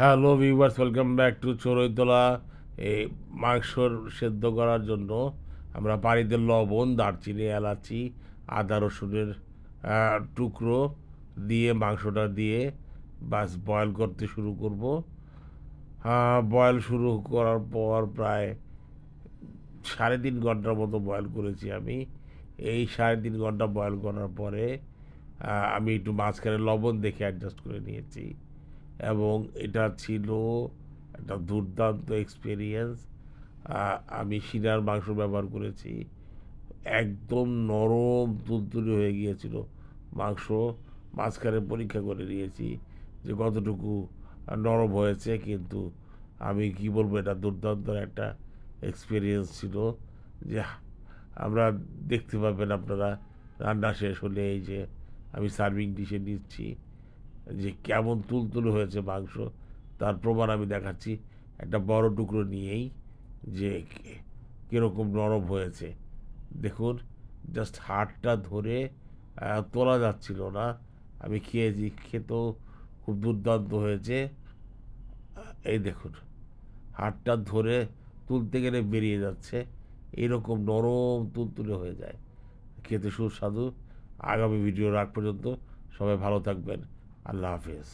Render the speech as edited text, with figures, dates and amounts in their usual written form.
Hello viewers, welcome back to Charuitala. এই মাংসর সেদ্ধ করার জন্য আমরা পানিতে লবণ, দারচিনি, এলাচি, আদা রসুনের টুকরো দিয়ে মাংসটা দিয়ে বাস বয়েল করতে শুরু করব। বয়েল শুরু করার পর প্রায় 3.5 ঘন্টার মতো বয়েল করেছি আমি। এই 3.5 ঘন্টা বয়েল করার পরে আমি একটু মাঝখানে লবণ দেখে অ্যাডজাস্ট করে নিয়েছি এবং এটা ছিল একটা দুর্দান্ত এক্সপিরিয়েন্স। আমি শিরার মাংস ব্যবহার করেছি, একদম নরম তুলতুলে হয়ে গিয়েছিল মাংস। মাঝখানে পরীক্ষা করে নিয়েছি যে কতটুকু নরম হয়েছে, কিন্তু আমি কি বলবো, এটা দুর্দান্ত একটা এক্সপিরিয়েন্স ছিল। যে আমরা দেখতে পাবেন আপনারা রান্না শেষ হলে এই যে আমি সার্ভিং ডিশে নিচ্ছি, যে কেমন তুলতুলে হয়েছে মাংস তার প্রমাণ আমি দেখাচ্ছি একটা বড় টুকরো নিয়েই, যে কীরকম নরম হয়েছে দেখুন। জাস্ট হাড়টা ধরে তোলা যাচ্ছিল না। আমি খেয়েছি, খেতেও খুব দুর্দান্ত হয়েছে। এই দেখুন, হাড়টা ধরে তুলতে গেলে বেরিয়ে যাচ্ছে, এরকম নরম তুলতুলে হয়ে যায়, খেতে সুস্বাদু। আগামী ভিডিও রাখ পর্যন্ত সবাই ভালো থাকবেন। আল্লাহ হাফেজ।